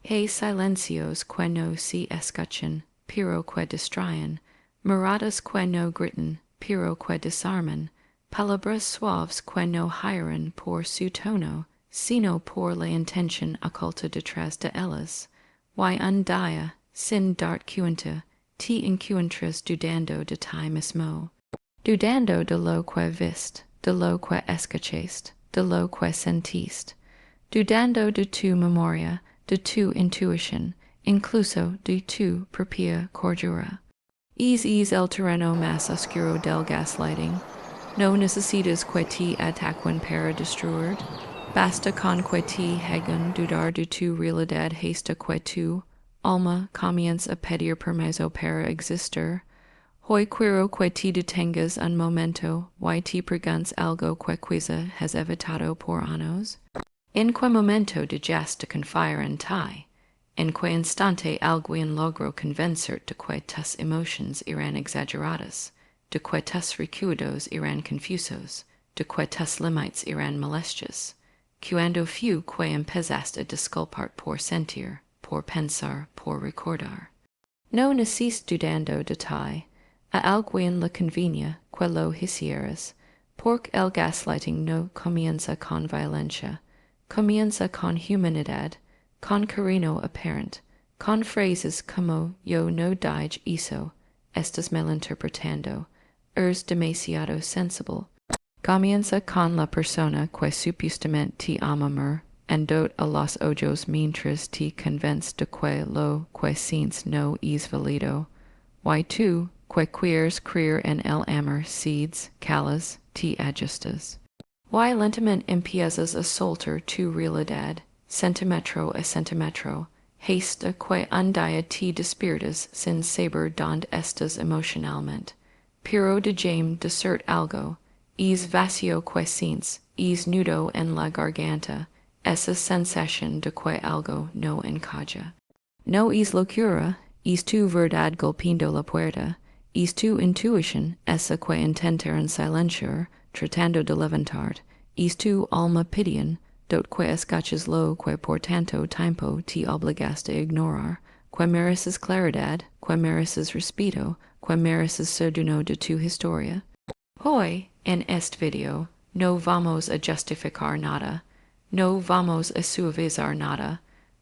He silencios que no se escuchan, pero que distraen, miradas que no gritan, pero que desarman, palabras suaves que no hieren por su tono, sino por la intención oculta detrás de ellas. Y un día, sin darte cuenta, te encuentras dudando de ti mismo. Dudando de lo que viste, de lo que escuchaste, de lo que sentiste. Dudando de tu memoria, de tu intuición, incluso de tu propia cordura. Es el terreno más oscuro del gaslighting. No necesitas que te ataquen para destruir. Basta con que te hagan dudar de tu realidad hasta que tu alma comienza a pedir permiso para existir. Hoy quiero que te detengas un momento y te preguntes algo que quizá has evitado por años. ¿En qué momento dejaste confiar en ti? ¿En qué instante alguien logró convencerte de que tus emociones eran exageradas, de que tus recuerdos eran confusos, de que tus límites eran molestos? ¿Cuándo fue que empezaste a disculpar por sentir, por pensar, por recordar? No naces dudando de ti. A alguien le convenía que lo hicieras, porque el gaslighting no comienza con violencia. Comienza con humanidad, con cariño apparent, con frases como yo no dije eso, estás malinterpretando, eres demasiado sensible. Comienza con la persona que supuestamente te ama más, andot a los ojos mientras te convence de que lo que sientes no es válido. Y tú, que quieres creer en el amor, cedes, calas, te ajustas. Y lentamente empiezas a soltar tu realidad, centímetro a centímetro, hasta que un día te despiertas sin saber dónde estás emocionalmente. Pero déjame decir algo, es vacío que sientes, es nudo en la garganta, esa sensación de que algo no encaja. No es locura, es tu verdad golpeando la puerta, es tu intuición, esa que intenta en silencio, tratando de levantarte, es tu alma pidiendo, dot que escuchas lo que por tanto tiempo te obligaste a ignorar, que mereces claridad, que mereces respeto, que mereces ser dueño de tu historia. Hoy, en este video, no vamos a justificar nada, no vamos a suavizar nada,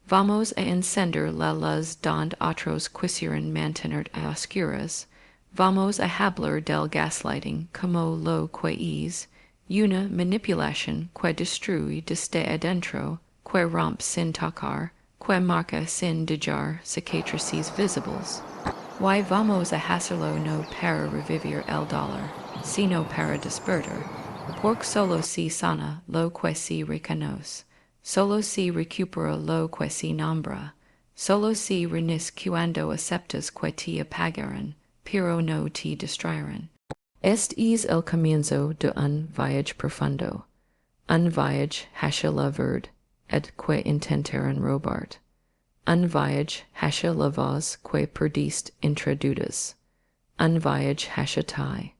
vamos a encender la luz donde otros quisieran mantener a oscuras, vamos a hablar del gaslighting como lo que es, una manipulación que destruye desde adentro, que rompe sin tocar, que marca sin dejar cicatrices visibles. Y vamos a hacerlo no para revivir el dolor, sino para despertar, porque solo se sana lo que se reconoce, solo se recupera lo que se nombra, solo se renace cuando aceptas que te apagaron, pero no te distraerán. Este es el comienzo de un viaje profundo, un viaje hacia la verdad, et que intentaron robarte. Un viaje hacia la voz que perdiste entre dudas. Un viaje hacia ti.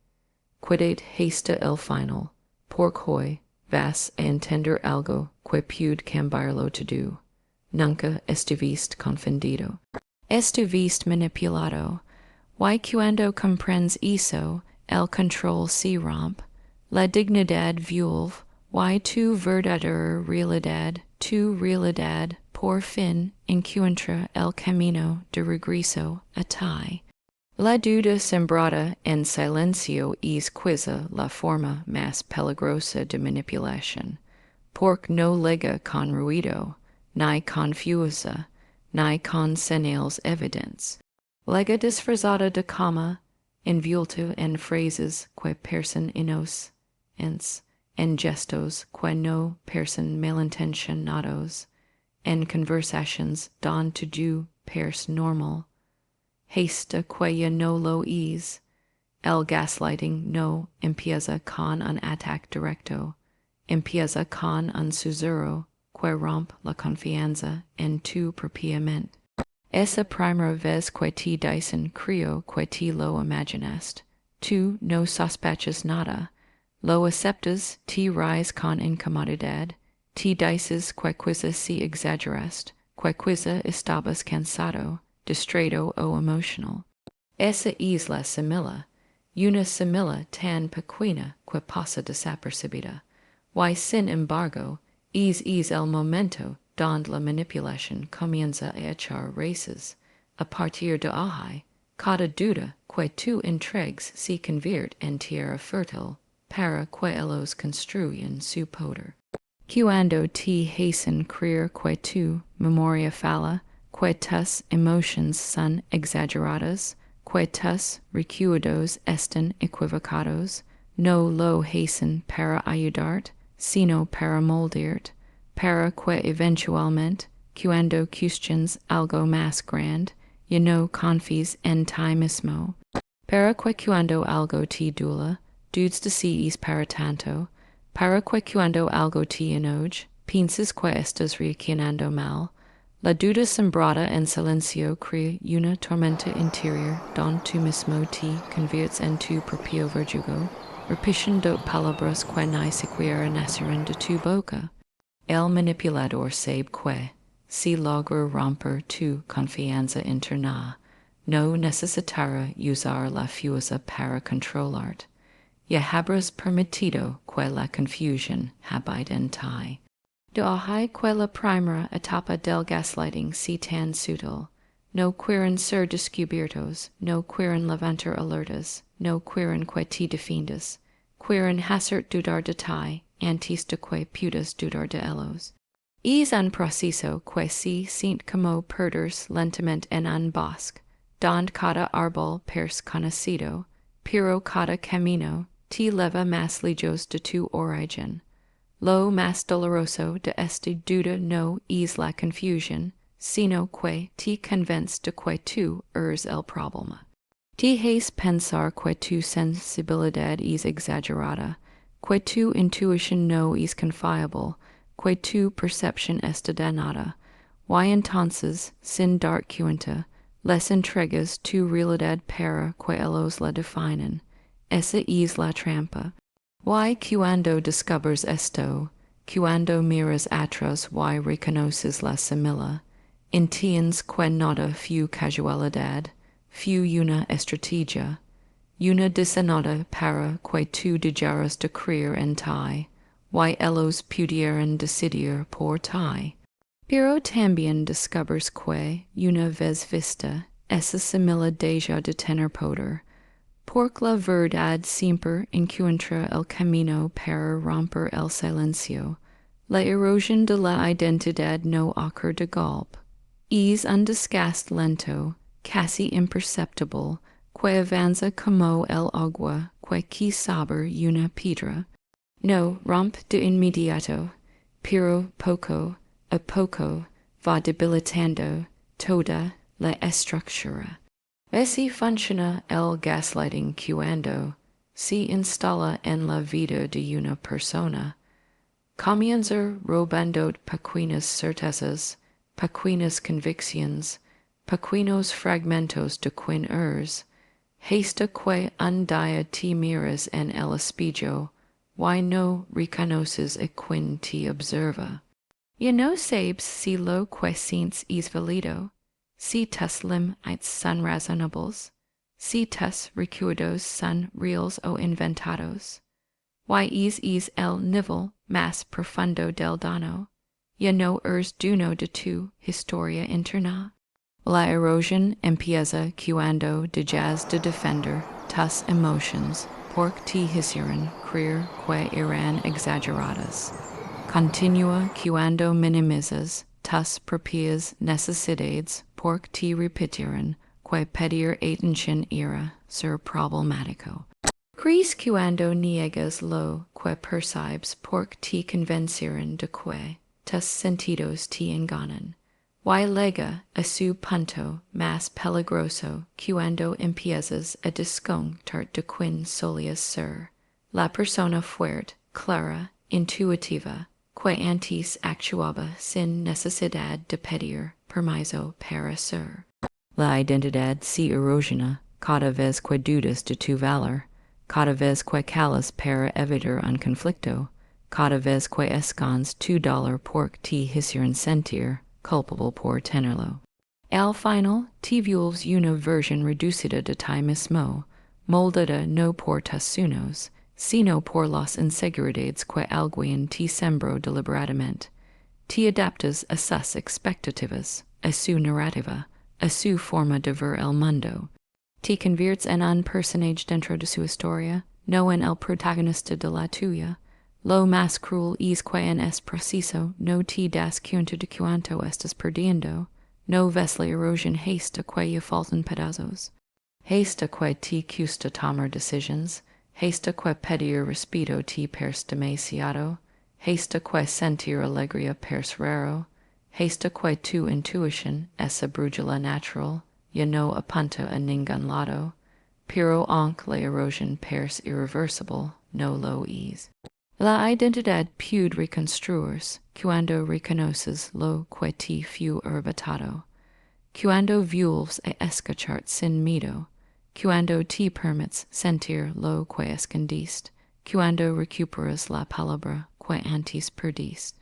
Quedate hasta el final, porque hoy vas a entender algo que puede cambiarlo todo. Nunca estuviste confundido. Estuviste manipulado. Y cuando comprendes eso, el control se rompe, la dignidad vuelve, y tu verdadera realidad, tu realidad, por fin encuentra el camino de regreso a ti. La duda sembrada en silencio es quizá la forma más peligrosa de manipulación, porque no lega con ruido, ni con fuerza, ni con señales evidentes. Lega disfrazada de calma, envuelta en frases que parecen inocentes, en gestos que no parecen malintencionados, en conversaciones donde todo parece normal. Hasta que ya no lo es. El gaslighting no empieza con un ataque directo, empieza con un susurro que rompe la confianza en tu propia mente. Esa primera vez que te dicen creo que te lo imaginaste, tú no sospechas nada, lo aceptas, te ríes con incomodidad, te dices que quizás si exageraste, que quizá estabas cansado, distraído o emotional. Esa es la simila, una simila tan pequeña que pasa desapercibida. Y sin embargo, es el momento donde la manipulación comienza a echar raíces. A partir de ahí, cada duda que tú entregues se convierte en tierra fértil para que ellos construyan su poder. Cuando te hacen creer que tu memoria falla, que tus emociones son exageradas, que tus recuerdos están equivocados, no lo hacen para ayudarte, sino para moldarte, para que eventualmente, cuando cuestiones algo más grande, ya no confíes en ti mismo, para que cuando algo te duela, dudes de si es para tanto, para que cuando algo te enoje, pienses que estás reaccionando mal. La duda sembrada en silencio crea una tormenta interior donde tú mismo te conviertes en tu propio verdugo, repitiendo palabras que ni siquiera nacieron de tu boca. El manipulador sabe que, si logra romper tu confianza interna, no necesitará usar la fuerza para controlarte. Ya habrás permitido que la confusión habite en ti. De ahí que la primera etapa del gaslighting sea tan sutil. No quieren ser descubiertos, no quieren levantar alertas, no quieren que te defiendas, quieren hacer dudar de ti antes de que puedas dudar de ellos. Es un proceso que se siente como perderse lentamente en un bosque, donde cada árbol parece conocido, pero cada camino te lleva más lejos de tu origen. Lo más doloroso de esta duda no es la confusión, sino que te convence de que tú eres el problema. Te haces pensar que tu sensibilidad es exagerada, que tu intuición no es confiable, que tu percepción está dañada, y entonces, sin darte cuenta, les entregas tu realidad para que ellos la definen. Esa es la trampa. Y cuando descubres esto, cuando miras atrás y reconoces la simila, entiendes que nada fue casualidad, fue una estrategia, una diseñada para que tú dejaras de creer en ti, y ellos pudieran decidir por ti. Pero también descubres que, una vez vista, esa simila deja de tener poder, porque la verdad siempre encuentra el camino para romper el silencio. La erosión de la identidad no ocurre de golpe. Es un desgaste lento, casi imperceptible, que avanza como el agua que sobre una piedra. No rompe de inmediato, pero poco a poco va debilitando toda la estructura. Así funciona el gaslighting cuando se instala en la vida de una persona. Comienza robando pequeñas certezas, pequeñas convicciones, pequeños fragmentos de quien eres, hasta que un día te miras en el espejo y no reconoces a quien te observa. Ya no sabes si lo que sientes es válido, si tus límites son razonables, si tus recuerdos son reales o inventados. Y es el nivel más profundo del daño. Ya no eres dueño de tu historia interna. La erosión empieza cuando dejas de defender tus emociones porque te hicieron creer que eran exageradas. Continúa cuando minimizas tus propias necesidades porque te repitieron que pedir atención era ser problemático. Crees cuando niegas lo que percibes porque te convencieron de que tus sentidos te engañan. Y llega a su punto más peligroso cuando empiezas a descontar de quien solías ser. La persona fuerte, clara, intuitiva, que antes actuaba sin necesidad de pedir permiso para ser. La identidad se erosiona cada vez que dudas de tu valor, cada vez que calas para evitar un conflicto, cada vez que escondes tu dolor porque te hicieron sentir culpable por tenerlo. Al final, T vuelves una version reducida de ti mismo, moldada no por tus unos, sino por las inseguridades que alguien te sembró deliberadamente. Te adaptas a sus expectativas, a su narrativa, a su forma de ver el mundo. Te conviertes en un personaje dentro de su historia, no en el protagonista de la tuya. Lo más cruel es que en es preciso no te das cuenta de cuánto estás perdiendo. No ves la erosión hasta que ya faltan pedazos. Hasta que te cuesta tomar decisions, hasta que pedir respeto te parece demasiado, hasta que sentir alegría parece raro, hasta que tu intuición, esa brújula natural, ya no apunta a ningún lado, pero aunque la erosión parece irreversible, no lo es. La identidad puede reconstruirse cuando reconoces lo que te fue arrebatado, cuando vuelves a escuchar sin miedo, cuando te permites sentir lo que escondiste, cuando recuperas la palabra que antes perdiste.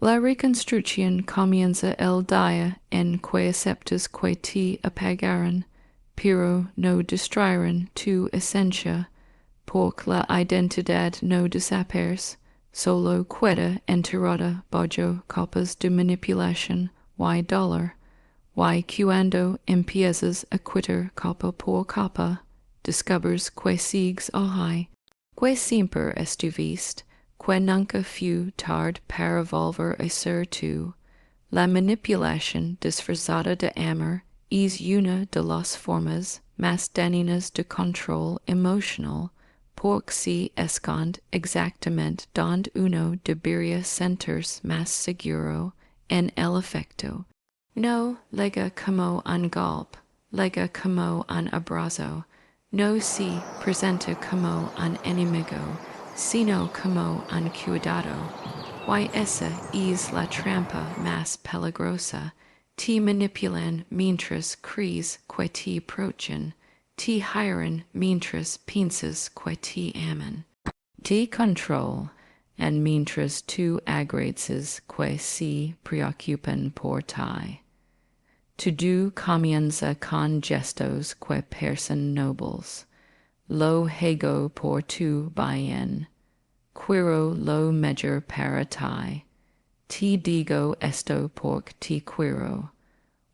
La reconstrucción comienza el día en que aceptas que te apagaron, pero no destruirán tu esencia, porque la identidad no desaparece, solo queda enterrada bajo capas de manipulación y dolor, y cuando empiezas a quitar capa por capa, descubres que sigues ahí, que siempre estuviste, que nunca fue tarde para volver a ser tú. La manipulación disfrazada de amor es una de las formas más dañinas de control emocional, porque se esconde exactamente donde uno debería sentirse más seguro, en el afecto. No llega como un golpe, llega como un abrazo, no se presenta como un enemigo, sino como un cuidado. Y esa es la trampa más peligrosa. Te manipulan mientras crees que te aprovechan, te hieren mientras piensas que te aman. Te control, and mientras tú agradeces que se preocupan por ti. Todo comienza con gestos que parecen nobles. Lo hago por tu bien. Quiero lo mejor para ti. Te digo esto porque te quiero.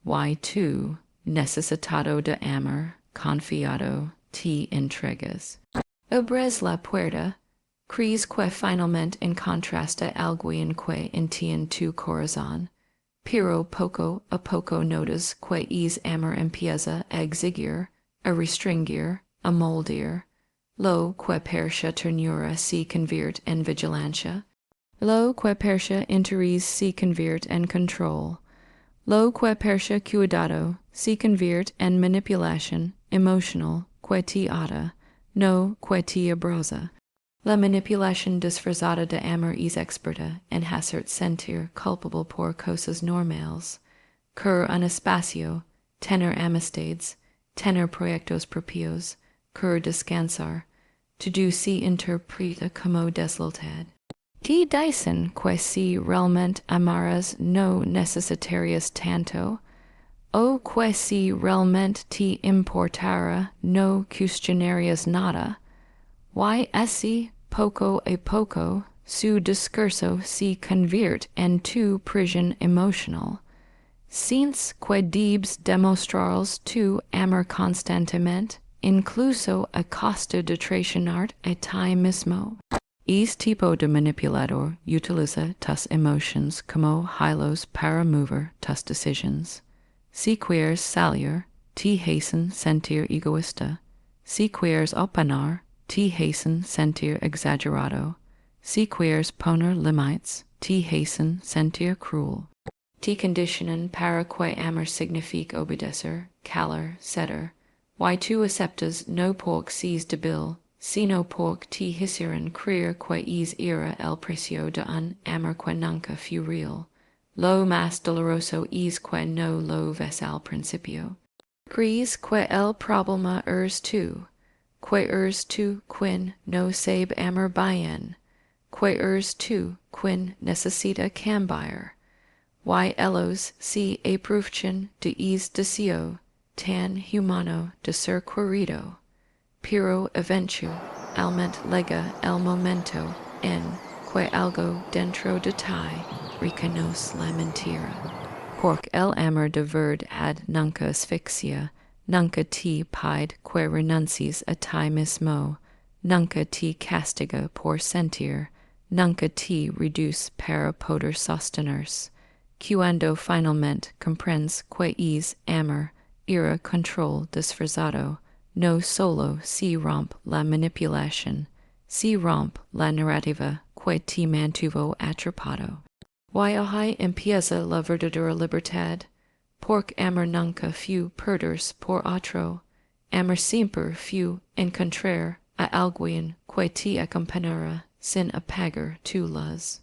Y tú, necesitado de amor, confiado, te entregas. Abres la puerta. Crees que finalmente encontraste alguien que entiende tu corazón, pero poco a poco notas que es amor empieza a exigir, a restringir, a moldear. Lo que parecía ternura se convierte en vigilancia. Lo que parecía interés se convierte en control. Lo que parecía cuidado se convierte en manipulación emocional que te ata, no que te abraza. La manipulación disfrazada de amor es experta en hacer sentir culpable por cosas normales, cur un espacio, tener amistades, tener proyectos propios, cur descansar, todo se interpreta como deslealtad. Te dicen que si realmente amaras no necesitarías tanto, o que si realmente te importara no cuestionarías nada. Y así, poco a poco, su discurso se convierte en tu prisión emocional. Since que debes demostrarles tu amor constantemente, incluso a costa de traicionar a ti mismo. Este tipo de manipulador utiliza tus emotions como hilos para mover tus decisions. Si quieres salir, te hacen sentir egoísta. Si quieres opinar, te hacen sentir exagerado. Si quieres poner límites, te hacen sentir cruel. Te condicionan para que amor signifique obedecer, calar, ceder. Y tú aceptas no porque seas débil, sino porque te hicieron creer que es era el precio de un amor que nunca fue real. Lo más doloroso es que no lo ves al principio. Crees que el problema eres tú, que eres tú quien no sabe amar bien, que eres tú quien necesita cambiar. y elos si aprufchen de is deseo, tan humano de ser querido, pero eventu, alment lega el momento, en que algo dentro de ti reconoce la mentira. Porque el amor de verdad nunca asfixia, nunca te pide que renuncies a ti mismo, nunca te castiga por sentir, nunca te reduce para poder sostenerse. Cuando finalmente comprendes que es amor, era control disfrazado, no solo se rompe la manipulación, se rompe la narrativa que te mantuvo atrapado. Y ahí empieza la verdadera libertad, porque amor nunca fue perderse por otro, amor siempre fue encontrar a alguien que te acompañara sin apagar tu luz.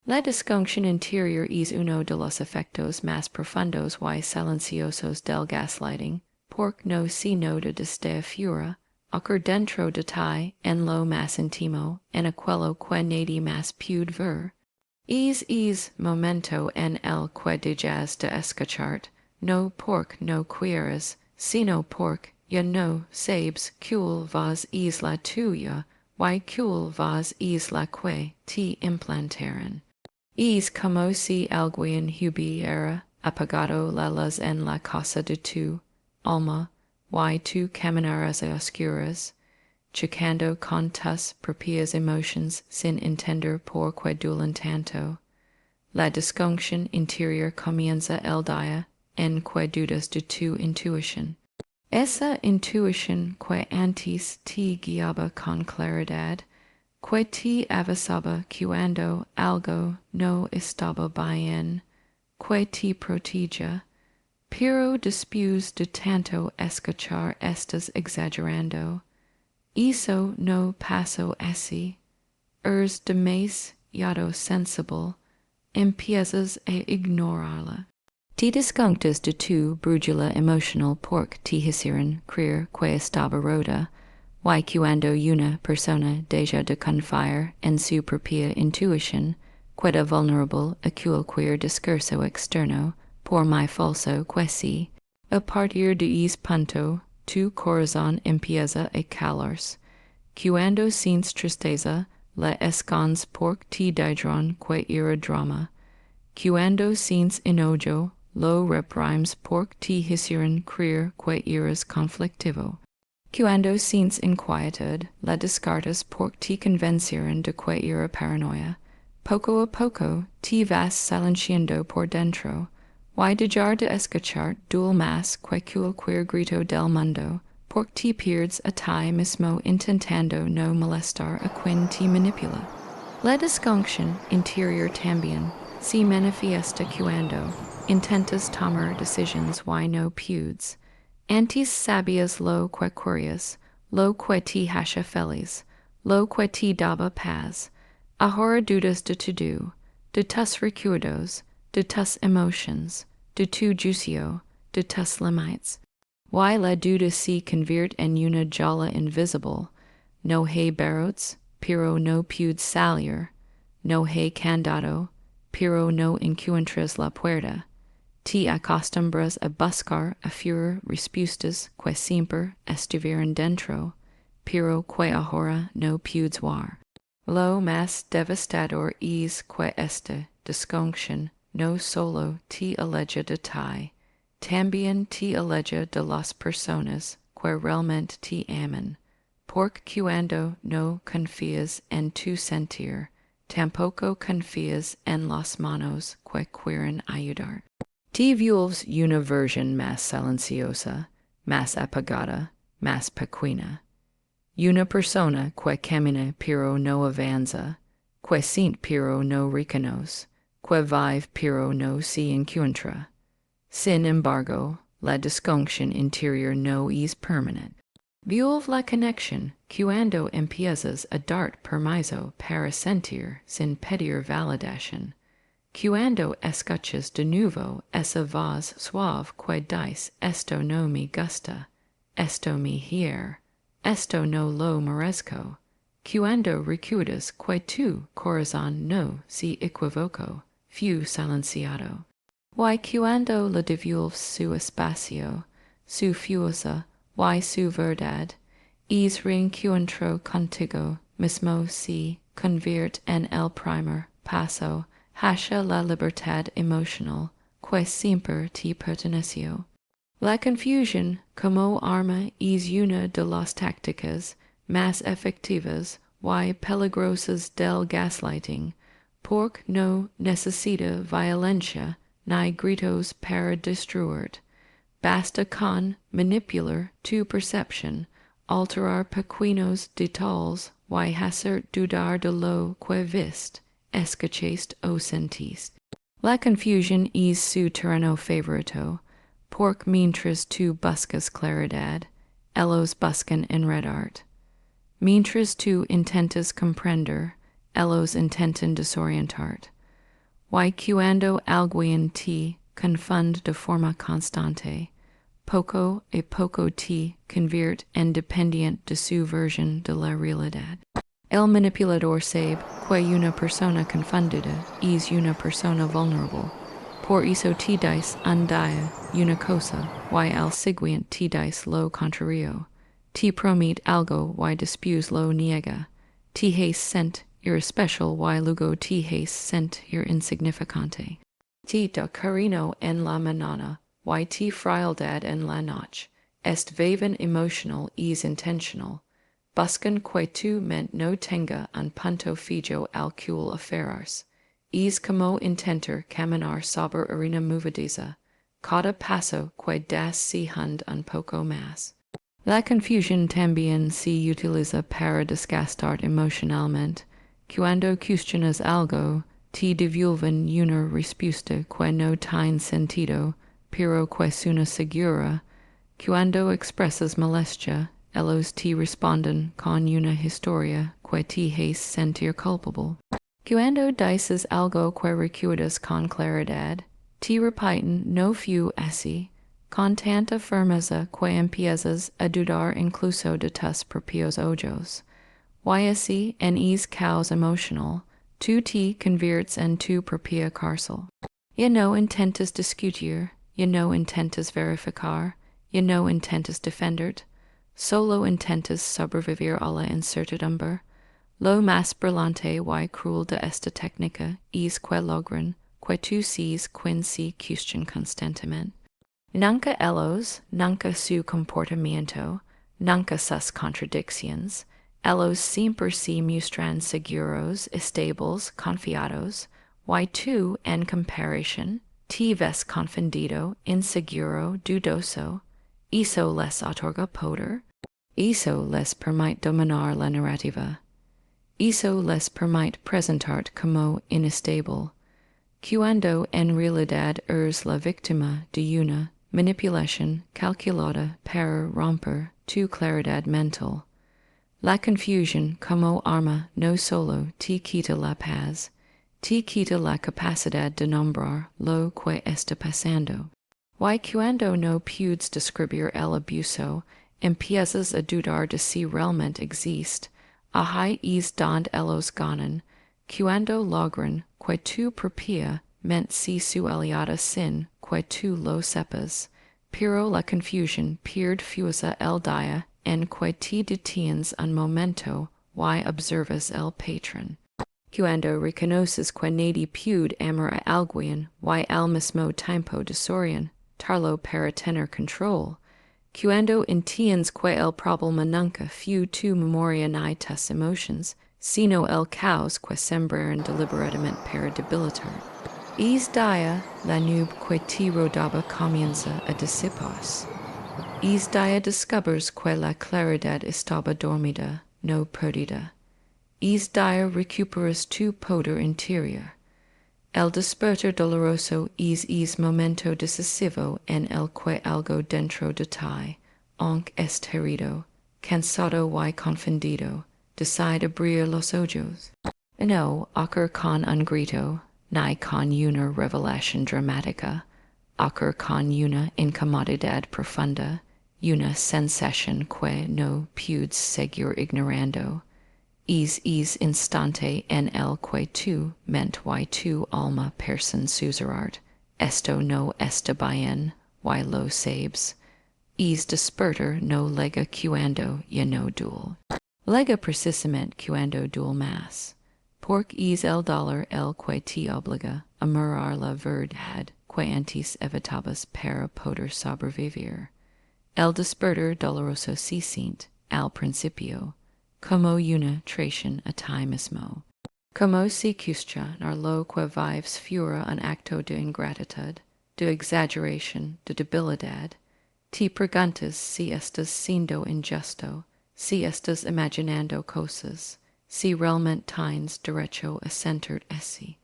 La disfunción interior es uno de los efectos más profundos y silenciosos del gaslighting, porque no se nota desde afuera, ocurre dentro de ti en lo más íntimo, en aquello que nadie más puede ver. Es momento en el que dejas de escucharte, no porque no quieras, sino porque ya no sabes cuál voz es la tuya, y cuál voz es la que te implantaron. Es como si alguien hubiera apagado la luz en la casa de tu alma, y tú caminaras a oscuras, chocando con tus propias emociones sin entender por qué duelen tanto. La disfunción interior comienza el día en que dudas de tu intuición. Esa intuición que antes te guiaba con claridad, que te avisaba cuando algo no estaba bien, que te protegía, pero después de tanto escuchar estás exagerando. Eso no pasó así. Eres demasiado sensible, empiezas a ignorarla. Te desconectas de tu brújula emocional porque te hicieron creer que estaba rota, y cuando una persona deja de confiar en su propia intuición, queda vulnerable a cualquier discurso externo, por muy falso que sea. A partir de ese punto, tu corazón empieza a calarse. Cuando sientes tristeza, la escondes porque te dijeron que era drama. Cuando sientes enojo, lo reprimes porque te hicieron creer que eras conflictivo. Cuando sientes inquietud, la descartas porque te convencieron de que era paranoia. Poco a poco, te vas silenciando por dentro. Y dejar de escuchar duele más que cualquier grito del mundo, porque te pierdes a ti mismo intentando no molestar a quien te manipula. La disfunción interior también se manifiesta cuando intentas tomar decisions y no puedes. Antes sabías lo que querías, lo que te hacía feliz, lo que te daba paz. Ahora dudas de todo, de tus recuerdos, de tus emotions, de tu juicio, de tus límites. Y la duda se convierte en una jaula invisible. No hay barrotes, pero no puedes salir. No hay candado, pero no encuentras la puerta. Te acostumbras a buscar afuera respuestas que siempre estuvieron dentro, pero que ahora no puedes ver. Lo más devastador es que esta disfunción no solo te aleja de ti, también te aleja de las personas que realmente te aman, porque cuando no confías en tu sentir, tampoco confías en las manos que quieren ayudar. Te vuelves una versión más silenciosa, más apagada, más pequeña. Una persona que camina pero no avanza, que siente pero no reconoce, que vive pero no se encuentra. Sin embargo, la disfunción interior no es permanente. Vuelve la conexión cuando empiezas a dar permiso para sentir sin pedir validación. Cuando escuchas de nuevo esa voz suave que dice esto no me gusta, esto me hiere, esto no lo merezco. Cuando recuerdas que tu corazón no se equivocó, fue silenciado. y cuando la divulve su espacio, su fuerza, y su verdad, es reencuentro contigo mismo se convierte en el primer paso hacia la libertad emocional que siempre te perteneció. La confusión como arma es una de las tácticas más efectivas y peligrosas del gaslighting, porque no necesita violencia ni gritos para destruirte. Basta con manipular tu percepción, alterar pequeños detalles y hacer dudar de lo que viste, escuchaste o sentiste. La confusión es su terreno favorito, porque mientras tú buscas claridad, ellos buscan enredarte. Mientras tú intentas comprender, ellos intentan desorientarte. Y cuando alguien te confunde de forma constante, poco a poco te convierte en dependiente de su versión de la realidad. El manipulador sabe que una persona confundida es una persona vulnerable. Por eso te dice un día una cosa y al siguiente te dice lo contrario. Te promete algo y después lo niega. Te hace sentir irrespecial y luego te hace sentir insignificante. Te da cariño en la mañana y te frialdad en la noche. Este vaivén emocional es intencional. Buscan que tu mente no tenga un punto fijo al cual aferrarse. Es como intentar caminar sobre arena movediza. Cada paso que das se hunde un poco más. La confusión también se utiliza para desgastarte emocionalmente. Cuando cuestionas algo, te devuelven una respuesta que no tiene sentido, pero que suena segura. Cuando expresas molestia, ellos te responden con una historia que te hace sentir culpable. Cuando dices algo que recuerdas con claridad, te repiten no fue así, con tanta firmeza que empiezas a dudar incluso de tus propios ojos. Y así, en es caos emocional, tú te conviertes en tu propia cárcel. Ya no intentas discutir, ya no intentas verificar, ya no intentas defenderte, solo intentas sobrevivir a la incertidumbre. Lo más brillante y cruel de esta técnica es que logran que tú seas quien se cuestiona constantemente. Nunca ellos, nunca su comportamiento, nunca sus contradicciones. Ellos siempre se muestran seguros, estables, confiados, y tú, en comparación, te ves confundido, inseguro, dudoso. Eso les otorga poder. Eso les permite dominar la narrativa. Eso les permite presentarte como inestable. Cuando en realidad eres la víctima de una manipulación calculada para romper tu claridad mental. La confusión como arma no solo te quita la paz, te quita la capacidad de nombrar lo que está pasando. Y cuando no puedes describir el abuso, empiezas a dudar de si realmente existe. Ahí es donde ellos ganan, cuando logran que tu propia mente sea su aliada sin que tú lo sepas, pero la confusión pierde fuerza el día en que te detienes un momento y observas el patrón. Cuando reconoces que nadie puede amar a alguien y al mismo tiempo desorientarlo para tener control. Cuando entiendes que el problema nunca fue tu memoria ni tus emociones, sino el caos que sembraron deliberadamente para debilitar. Es día la nube que te rodaba comienza a disiparse. Es día descubres que la claridad estaba dormida, no perdida. Es día recuperas tu poder interior. El despertar doloroso es momento decisivo en el que algo dentro de ti, aunque esté herido, cansado y confundido, decide abrir los ojos. No ocurre con un grito, ni con una revelación dramática, ocurre con una incomodidad profunda, una sensación que no puedes seguir ignorando. Es instante en el que tu mente y tu alma parecen susurrarte. esto no esta bien, y lo sabes. Es despertar no lega cuando ya no dual. Lega precisamente cuando dual más. Porque es el dollar el que te obliga a mirar la verdad que antes evitabas para poder sobrevivir. El despertar doloroso se siente, al principio, como una traición a ti mismo. Como si cuestion lo que vives fuera un acto de ingratitud, de exageración, de debilidad. Te preguntas si estás siendo injusto, si estás imaginando cosas, si realmente tienes derecho a sentir así.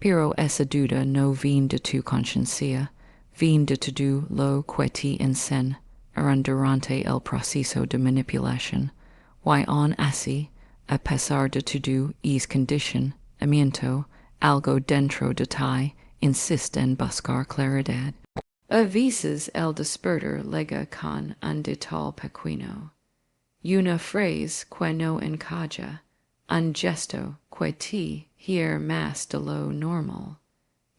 Pero esa duda no viene de tu conciencia, viene de todo lo que te enseña durante el proceso de manipulación, y aún así, a pesar de todo es condicionamiento, algo dentro de ti insiste en buscar claridad. A veces el despertar llega con un detalle pequeño, una frase que no encaja, un gesto que te hiere más de lo normal,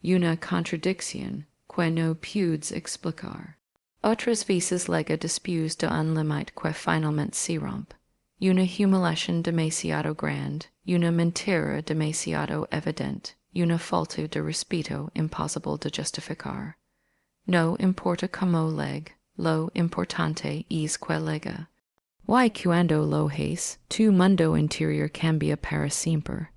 una contradicción que no puedes explicar. Otras veces llega después de un límite que finalmente se rompe, una humiliación demasiado grande, una mentira demasiado evidente, una falta de respeto imposible de justificar. No importa cómo leg, lo importante es que lega. Y cuando lo haces, tu mundo interior cambia para siempre.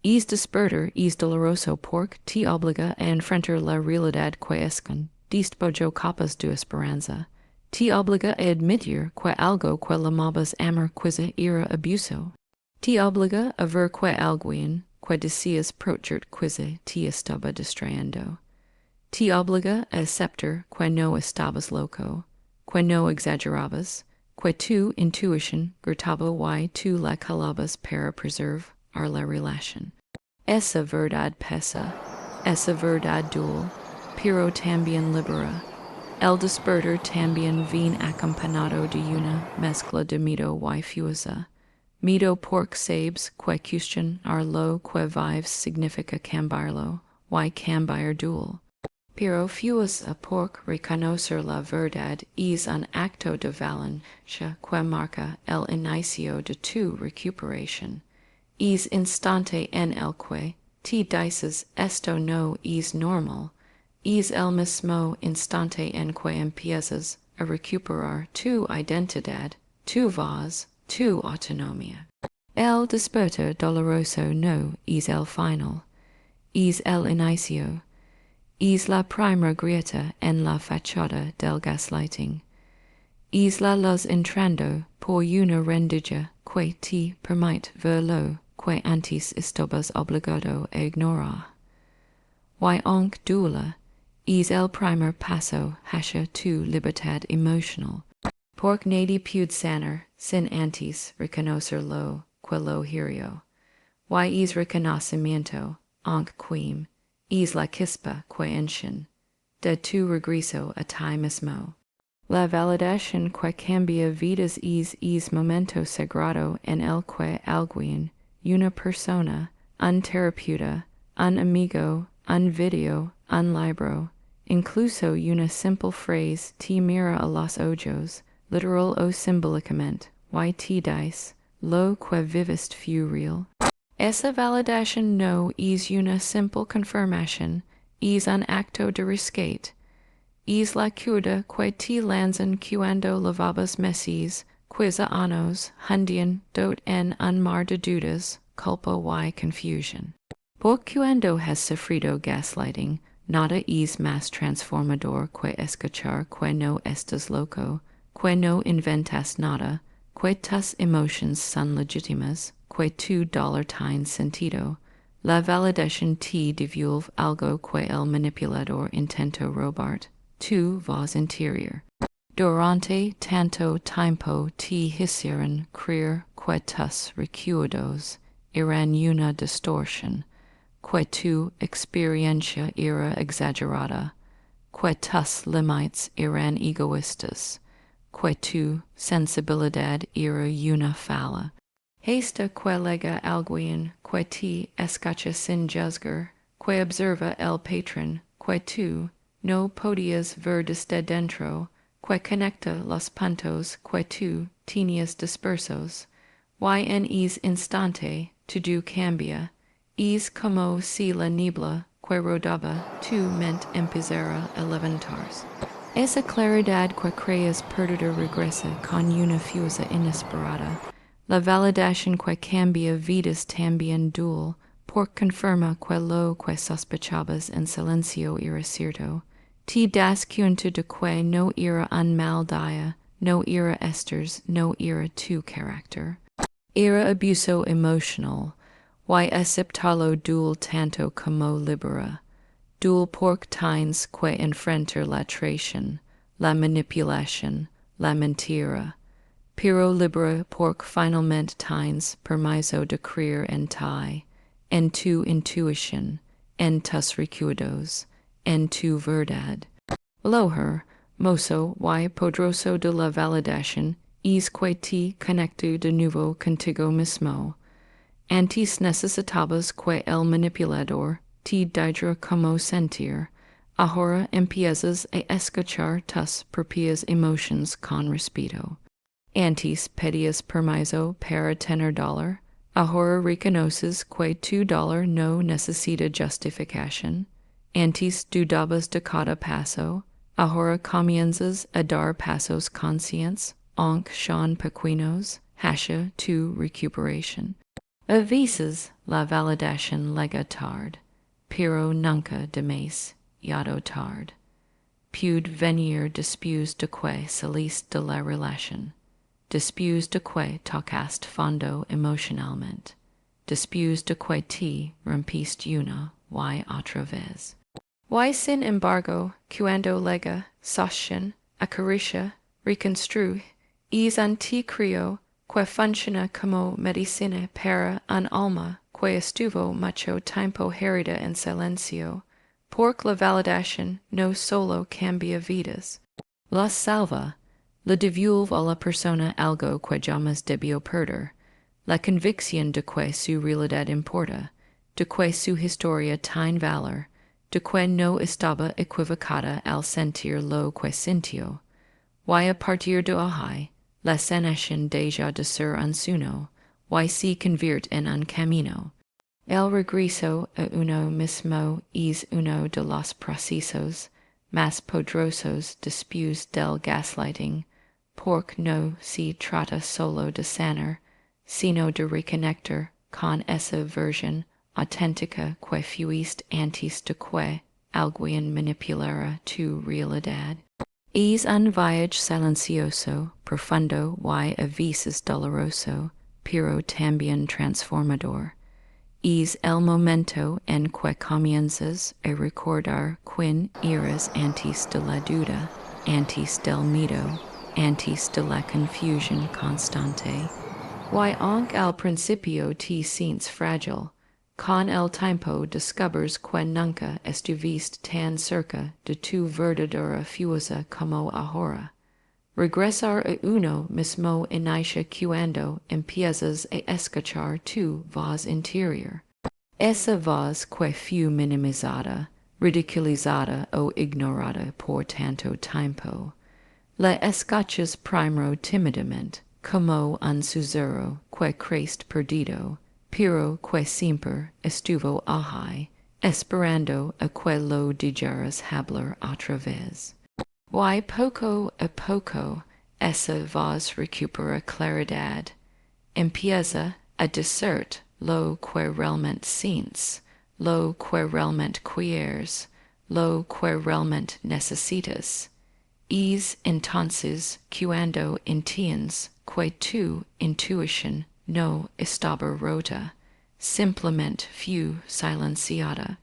Es despertar es doloroso porque te obliga a enfrentar la realidad que esconde despojo capas de esperanza. Te obliga a admitir que algo que llamabas amor quizá era abuso. Te obliga a ver que alguien que deseas proteger quizá te estaba distrayendo. Te obliga a aceptar que no estabas loco, que no exagerabas, que tu intuición gritaba y tú la calabas para preservar la relación. Esa verdad pesa, esa verdad duele, pero también libera. El despertar también viene acompañado de una mezcla de miedo y fuerza. Miedo porque sabes que cuestionar lo que vives significa cambiarlo, y cambiar duele. Pero fuerza porque reconocer la verdad es un acto de valencia que marca el inicio de tu recuperación. Es instante en el que te dices esto no es normal. Es el mismo instante en que empiezas a recuperar tu identidad, tu voz, tu autonomía. El despertar doloroso no es el final, es el inicio. Es la primera grieta en la fachada del gaslighting. Es la luz entrando por una rendija que te permite ver lo que antes estabas obligado a ignorar. Y aunque duele, es el primer paso hacia tu libertad emocional. Porque nadie puede sanar sin antes reconocer lo que lo hirió. Y es reconocimiento, aunque quim, es la chispa que enciende de tu regreso a ti mismo. La validación que cambia vidas es momento sagrado en el que alguien, una persona, un terapeuta, un amigo, un video, un libro, incluso una simple frase te mira a los ojos, literal o simbólicamente, y te dice, lo que viviste fue real. Esa validación no es una simple confirmación, es un acto de rescate. Es la cura que te lanzan cuando lavabas meses, quizá años, hundiendo en un mar de dudas, culpa y confusion. Porque cuando has sufrido gaslighting, nada es más transformador que escuchar que no estás loco, que no inventas nada, que tus emociones son legítimas, que tu dolor tiene sentido. La validación te devuelve algo que el manipulador intentó robar, tu voz interior. Durante tanto tiempo te hicieron creer que tus recuerdos eran una distorsión, que tu experiencia era exagerada, que tus límites eran egoístas, que tu sensibilidad era una falla. Hasta que llega alguien que te escucha sin juzgar, que observa el patrón que tú, no podias ver desde dentro, que conecta los puntos que tú tenías dispersos, y en es instante todo cambia, es como si la niebla que rodaba tu mente empezara a levantarse. Esa claridad que creas perdida regresa con una fuerza inesperada. La validación que cambia vidas también dual, por confirma que lo que sospechabas en silencio era cierto. Te das cuenta de que no era un mal día, no era Esther's, no era tu carácter. Era abuso emocional, y aceptarlo dual tanto como libera. Dual pork tines que enfrentar la traición, la manipulación, la mentira. Pero libera pork finalmente tines permiso de creer en ti, en tu intuición, en tus recuerdos, en tu verdad. Loher, mozo y poderoso de la validación, es que te conecto de nuevo contigo mismo. Antes necesitabas que el manipulador te dijera cómo sentir. Ahora empiezas a escuchar tus propias emociones con respeto. Antes pedías permiso para tener dolor. Ahora reconoces que tu dolor no necesita justificación. Antes dudabas de cada paso. Ahora comienzas a dar pasos conscientes, aunque sean pequeños, hacia tu recuperación. A veces la validación llega tarde, pero nunca demasiado tarde. Puede venir después de que saliste de la relación, después de que tocaste fondo emocionalmente, después de que te rompiste una y otra vez. Y sin embargo, cuando llega, sostiene, acaricia, reconstruye, es un te creo que funciona como medicina para un alma que estuvo mucho tiempo herida en silencio, porque la validación no solo cambia vidas, las salva, le devuelve a la persona algo que jamás debió perder, la convicción de que su realidad importa, de que su historia tiene valor, de que no estaba equivocada al sentir lo que sintió, y a partir de ahí, la sanación deja de ser un sueño, y se convierte en un camino. El regreso a uno mismo es uno de los procesos más poderosos después del gaslighting, porque no se trata solo de sanar, sino de reconectar con esa versión auténtica que fuiste antes de que alguien manipulara tu realidad. Es un viaje silencioso, profundo y a veces doloroso, pero también transformador. Es el momento en que comienzas a recordar quién eras antes de la duda, antes del miedo, antes de la confusión constante. Y aunque al principio te sientes frágil, con el tiempo descubres que nunca estuviste tan cerca de tu verdadera fuerza como ahora. Regresar a uno mismo inicia cuando empiezas a escuchar tu voz interior. Esa voz que fue minimizada, ridiculizada o ignorada por tanto tiempo. La escuchas primero tímidamente, como un susurro que crees perdido, pero que siempre estuvo ahí, esperando a que lo dijeras hablar otra vez. Y poco a poco, esa voz recupera claridad, empieza a decir lo que realmente sientes, lo que realmente quieres, lo que realmente necesitas. Es entonces cuando entiendes que tu intuición no estaba rota, simplemente fue silenciada.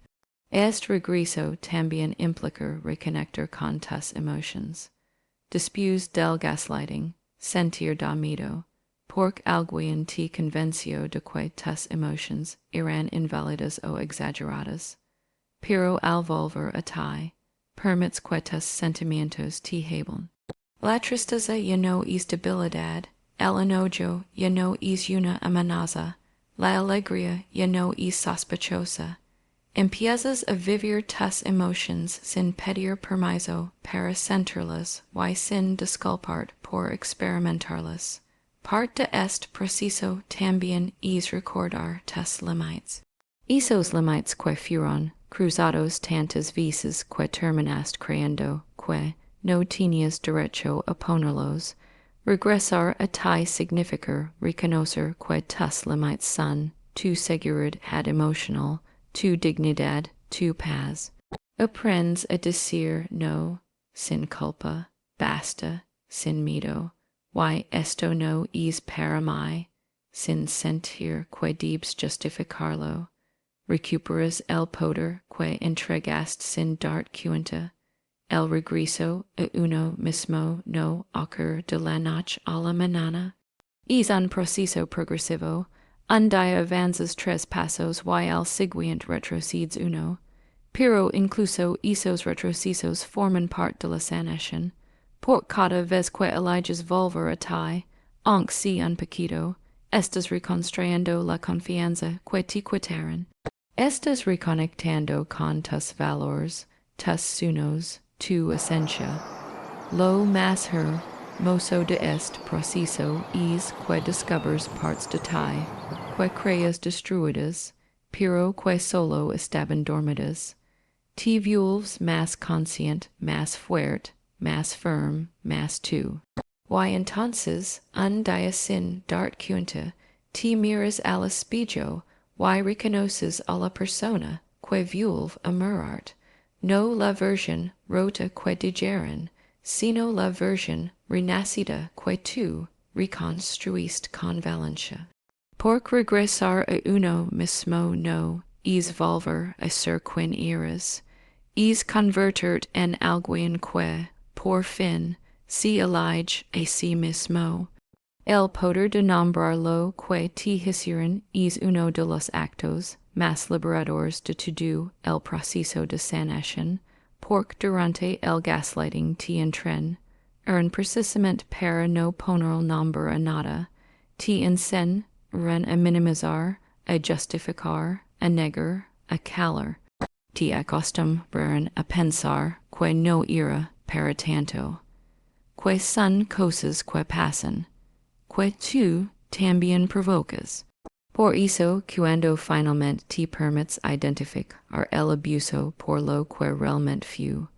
Este regreso también implica reconectar con tus emociones. Después del gaslighting, sentir da miedo, porque alguien te convenció de que tus emociones eran inválidas o exageradas. Pero al volver a ti, permites que tus sentimientos te hablen. La tristeza ya no es debilidad, el enojo ya no es una amenaza, la alegría ya no es sospechosa. Empiezas a vivir tus emotions sin pedir permiso para sentirlas y sin disculparte por experimentarlas. Parte de este proceso también es recordar tus limites. Esos limites que fueron cruzados tantas veces que terminaste creyendo que no tenías derecho a ponerlos. Regresar a ti significa reconocer que tus limites son tu seguridad emocional, tu dignidad, tu paz. Aprendes a decir no, sin culpa, basta, sin miedo, y esto no es para mí, sin sentir que debes justificarlo. Recuperas el poder que entregaste sin darte cuenta. El regreso a uno mismo no ocurre de la noche a la mañana. Es un proceso progresivo. Un día avanzas 3 pasos y al siguiente retrocedes uno. Pero incluso esos retrocesos forman parte de la sanación. Por cada vez que eliges volver a ti, aunque sea un poquito, estás reconstruyendo la confianza que te quitaron. Estás reconectando con tus valores, tus sueños, tu esencia. Lo más hermoso de este proceso es que descubres partes de ti que creas destruidas, pero que solo estaban dormidas. Te vuelves más consciente, más fuerte, más firme, más tú. Y entonces, un día sin darte cuenta, te miras al espejo y reconoces a la persona que vuelve a mirarte, no la versión rota que dijeron, sino la versión renacida que tú reconstruiste con valencia. Porque regresar a uno mismo no es volver a ser quien eres, es convertirte en alguien que, por fin, se elige a sí mismo. El poder de nombrar lo que te hicieron es uno de los actos más liberadores de todo el proceso de sanación, porque durante el gaslighting te entren, precisamente para no poner nombre a nada, te enseñan a minimizar, a justificar, a negar, a calar. Te acostumbran a pensar que no era para tanto, que son cosas que pasan, que tú también provocas. Por eso, cuando finalmente te permites identificar el abuso por lo que realmente fue,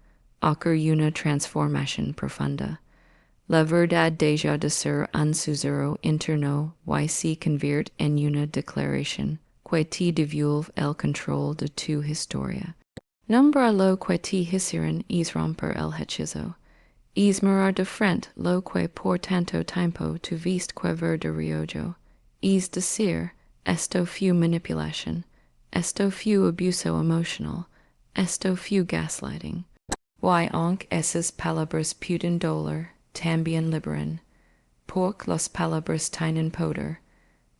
ocurre una transformación profunda. La verdad deja de ser un susurro interno y se convierte en una declaración que te devuelve el control de tu historia. Nombrar lo que te hicieron es romper el hechizo. Es mirar de frente lo que por tanto tiempo tuviste que ver de reojo. Es decir, esto fue manipulación, esto fue abuso emocional, esto fue gaslighting. Y aunque esas palabras pueden doler, también liberan, porque las palabras tienen poder.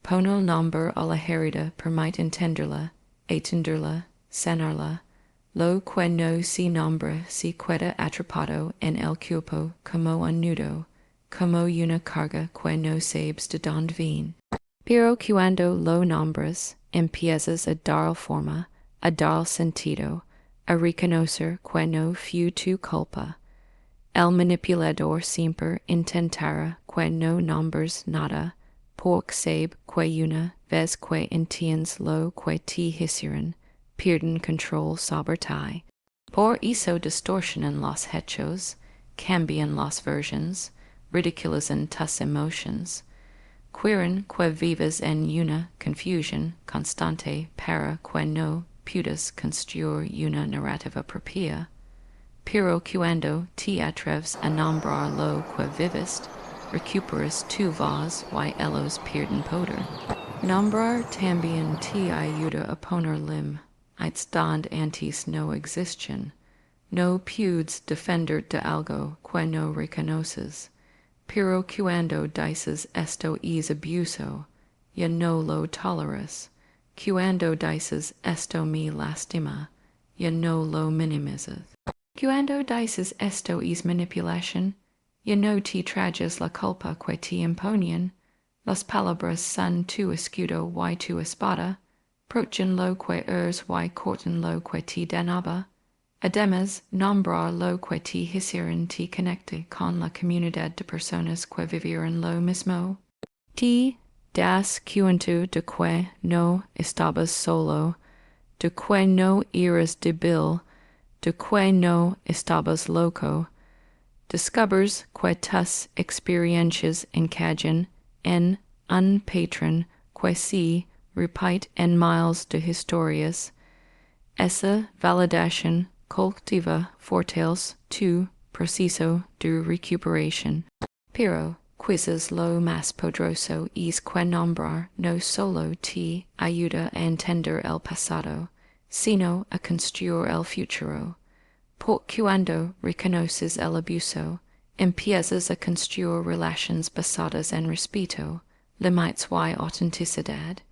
Poner nombre a la herida permite entenderla, atenderla, sanarla. Lo que no se nombra se queda atrapado en el cuerpo como un nudo, como una carga que no sabes de dónde viene. Pero cuando lo nombras, empiezas a dar forma, a dar sentido, a reconocer que no fue tu culpa. El manipulador siempre intentará que no nombres nada, porque sabe que una vez que entiendes lo que te hicieron, pierden control sobre ti. Por eso distorsionan los hechos, cambian las versiones, ridiculizan tus emociones. Quieren que vivas en una confusión constante para que no puedas construir una narrativa propia. Pero cuando te atreves a nombrar lo que viviste, recuperas tu voz y ellos pierden poder. Nombrar también te ayuda a poner límites donde antes no existían. No puedes defenderte de algo que no reconoces. Pero cuando dices esto es abuso, ya no lo toleras. Cuando dices esto me lastima, ya no lo minimizas. Cuando dices esto es manipulación, ya no te traes la culpa que te imponían. Las palabras son tu escudo y tu espada, Prochen lo que ers y corten lo que ti denaba. Además, nombrar lo que ti hicieron te conecte con la comunidad de personas que vivieron lo mismo. Ti das cuenta de que no estabas solo, de que no eras débil, de que no estabas loco. Descubres que tus experiencias encajan en un patrón que se repite en miles de historias. Esa validación cultiva fortales tu proceso de recuperación. Pero quizás lo más poderoso es que nombrar no solo te ayuda a entender el pasado, sino a construir el futuro. Porque cuando reconoces el abuso, empiezas a construir relaciones basadas en respeto, límites y autenticidad.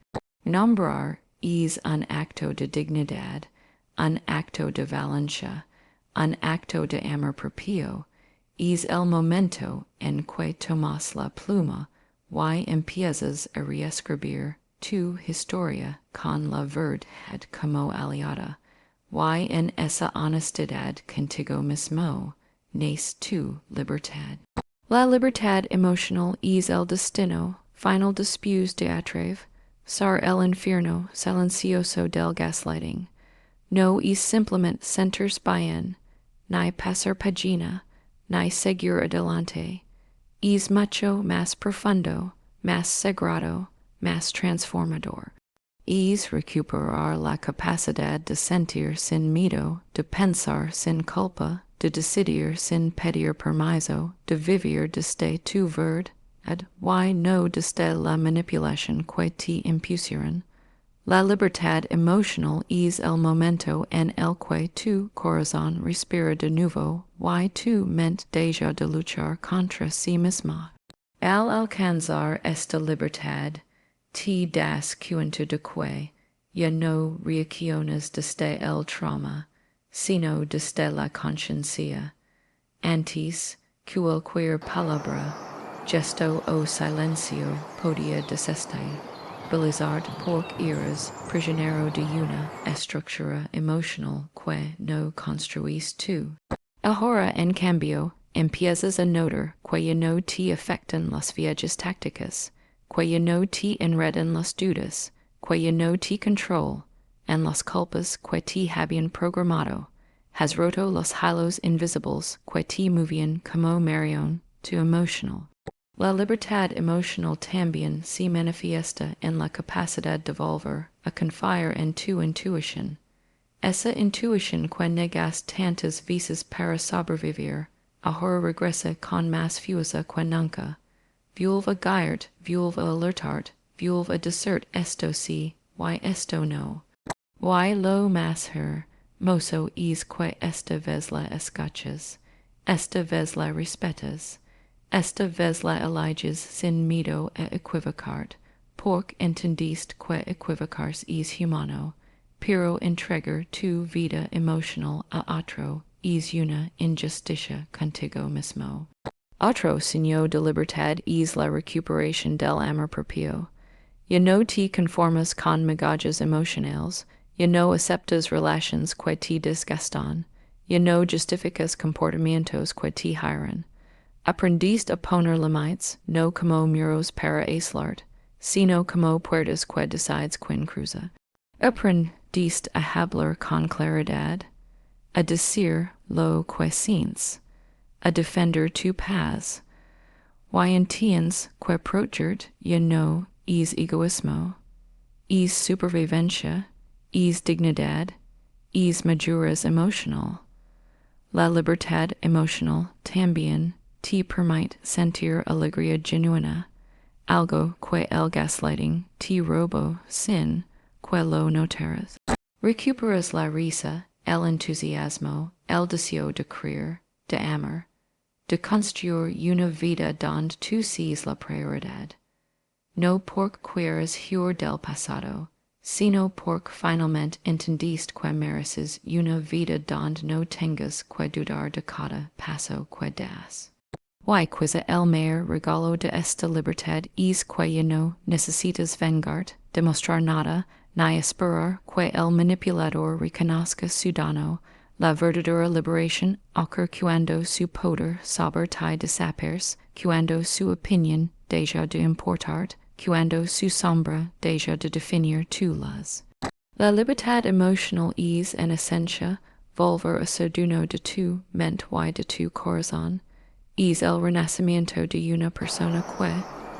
Nombrar es un acto de dignidad, un acto de valencia, un acto de amor propio. Es el momento en que tomas la pluma y empiezas a reescribir tu historia con la verdad como aliada. Y en esa honestidad contigo mismo nace tu libertad. La libertad emocional es el destino final después de atreve ser el infierno silencioso del gaslighting. No es simplemente sentirse bien, ni pasar página, ni seguir adelante. Es mucho más profundo, más sagrado, más transformador. Es recuperar la capacidad de sentir sin miedo, de pensar sin culpa, de decidir sin pedir permiso, de vivir desde tu verdad, y no desde la manipulación que te impusieron. La libertad emocional es el momento en el que tu corazón respira de nuevo y tu mente deja de luchar contra sí misma. Al alcanzar esta libertad, te das cuenta de que ya no reaccionas desde el trauma, sino desde la conciencia. Antes, cualquier palabra, gesto o silencio podía desestar. Belizard por eras prisionero de una estructura emocional que no construís tú. Ahora, en cambio, empiezas a notar que ya no te afectan las viejas tácticas, que ya no te enredan las dudas, que ya no te control, en las culpas que te habían programado. Has roto los hilos invisibles que te movían como marion tu emocional. La libertad emocional también se manifiesta en la capacidad de volver a confiar en tu intuición. Esa intuición que negas tantas veces para sobrevivir, ahora regresa con más fuerza que nunca. Vuelve a guiarte, vuelve a alertarte, vuelve a decir esto sí, y esto no. Y lo más hermoso es que esta vez la escuchas, esta vez la respetas. Esta vez la eliges sin miedo a equivocarte, porque entendiste que equivocarse es humano, pero entregar tu vida emocional a otro es una injusticia contigo mismo. Otro signo de libertad es la recuperación del amor propio. Ya no te conformas con migajas emocionales, ya no aceptas relaciones que te desgastan, ya no justificas comportamientos que te hieren. Aprendiste a poner límites, no como muros para aislarte, sino como puertas que decides quien cruza. Aprendiste a hablar con claridad, a decir lo que sientes, a defender tu paz. Y entiendes que protegerte ya no es egoísmo, es supervivencia, es dignidad, es madurez emocional. La libertad emocional también te permite sentir alegría genuina, algo que el gaslighting te robó sin que lo notaras. Recuperas la risa, el entusiasmo, el deseo de creer, de amar, de construir una vida donde tú seas la prioridad. No porque quieras huir del pasado, sino porque finalmente entendiste que mereces una vida donde no tengas que dudar de cada paso que das. Y quizá el mayor regalo de esta libertad es que ya no necesitas vengarte, demostrar nada, ni esperar que el manipulador reconozca su dano, la verdadera liberación ocurre cuando su poder sobre ti desaparece, cuando su opinión deja de importar, cuando su sombra deja de definir tu luz. La libertad emocional es en esencia volver a ser dueño de tu mente y de tu corazón. Es el renacimiento de una persona que,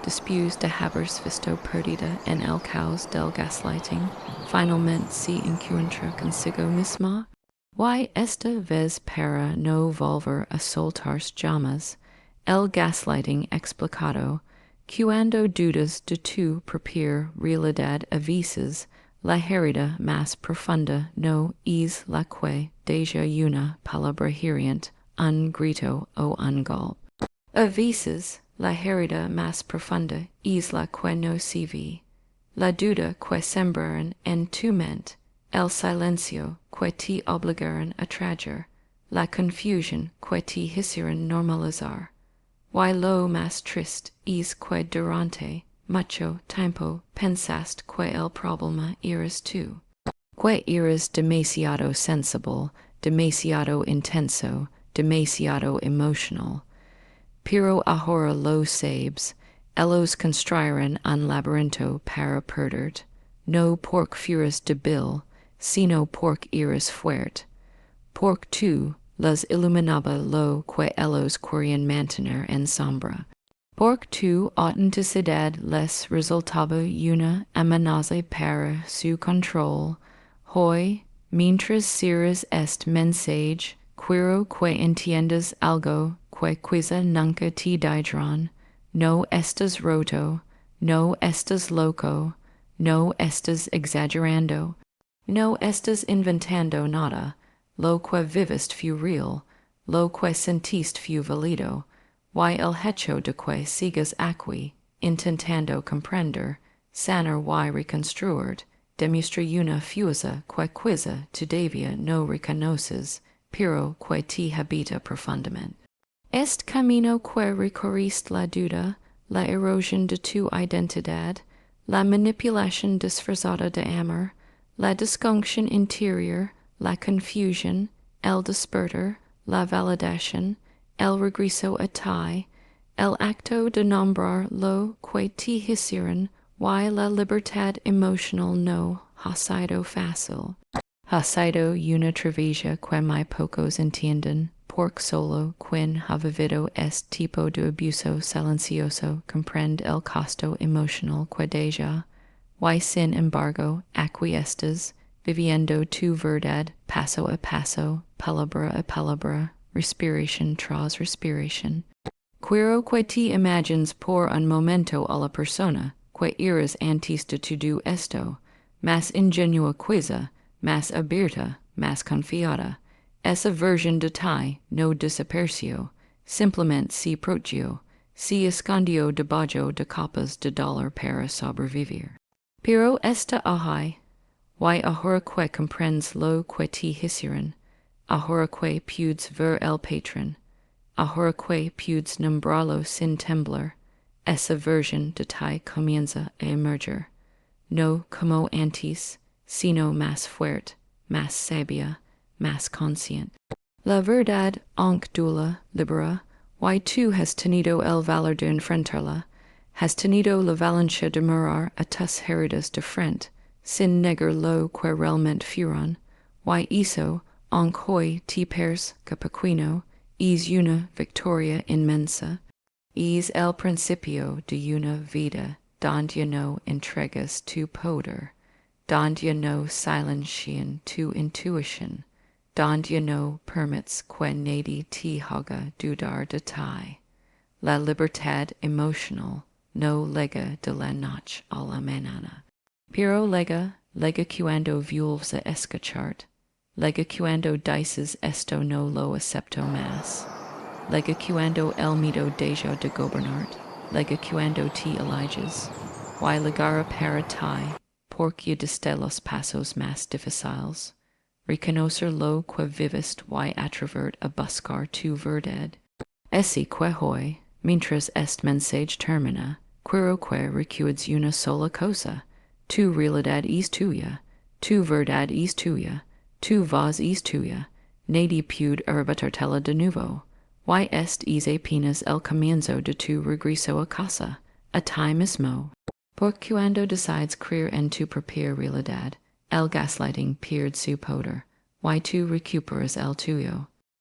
después de haber visto perdida en el caos del gaslighting, finalmente se encuentra consigo misma. Y esta vez para no volver a soltarse jamás, el gaslighting explicado, cuando dudas de tu propia realidad a veces, la herida más profunda no es la que deja una palabra hiriente, un grito o un golpe. A veces, la herida más profunda es la que no se ve, la duda que sembraron en tu mente, el silencio que te obligaron a tragar, la confusión que te hicieron normalizar. Y lo más triste es que durante mucho tiempo pensaste que el problema eras tú, que eras demasiado sensible, demasiado intenso, demasiado emotional. Pero ahora lo sabes, ellos construyeron un laberinto para perderte, no porque fueras débil, sino porque eras fuerte. Porque tú los iluminaba lo que ellos querían mantener en sombra. Porque tu autenticidad les resultaba una amenaza para su control. Hoy, mientras cierras este mensaje, quiero que entiendas algo que quizá nunca te dirán. No estás roto, no estás loco, no estás exagerando, no estás inventando nada. Lo que viviste fue real, lo que sentiste fue válido, y el hecho de que sigas aquí, intentando comprender, sanar y reconstruir, demuestra una fuerza que quizá todavía no reconoces, pero que te habita profundamente. Este camino que recorriste la duda, la erosión de tu identidad, la manipulación disfrazada de amor, la disfunción interior, la confusión, el despertar, la validación, el regreso a ti, el acto de nombrar lo que te hicieron, y la libertad emocional no ha sido fácil. Ha sido una travesía que muy pocos entienden, porque solo quien ha vivido este tipo de abuso silencioso comprende el costo emocional que deja. Y sin embargo, aquí estás, viviendo tu verdad paso a paso, palabra a palabra, respiración tras respiración. Quiero que te imagines por un momento a la persona que eras antes de todo esto, más ingenua quizá, más abierta, más confiada. Esa versión de ti no desapareció, simplemente se protegió, se escondió debajo de capas de dolor para sobrevivir. Pero esta ahí, y ahora que comprendes lo que te hicieron, ahora que puedes ver el patrón, ahora que puedes nombrarlo sin temblar, esa versión de ti comienza a emerger, no como antes, sino más fuerte, más sabia, más consciente. La verdad, aunque dura, libera, y tú has tenido el valor de enfrentarla, has tenido la valencia de mirar a tus heridas de frente, sin negar lo que realmente fueron, y eso, aunque hoy te parezca pequeño, es una victoria inmensa, es el principio de una vida donde no entregas tu poder, donde no silencian tu intuición, donde no permites que nadie te haga dudar de ti. La libertad emocional no lega de la noche a la mañana, pero lega cuando vuelves a escucharte, lega cuando dices esto no lo acepto más, lega cuando el miedo deja de gobernarte, lega cuando te eliges, y legara para ti, porque desde los pasos más difíciles, reconocer lo que viviste y atrever a buscar tu verdad. Así que hoy, mientras este mensaje termina, quiero que recuerdes una sola cosa, tu realidad es tuya, tu verdad es tuya, tu voz es tuya, nadie puede arrebatártela de nuevo. Y este es apenas el comienzo de tu regreso a casa, a ti mismo. Porque cuando decides creer en tu propia realidad, el gaslighting pierde su poder, y tu recuperas el tuyo.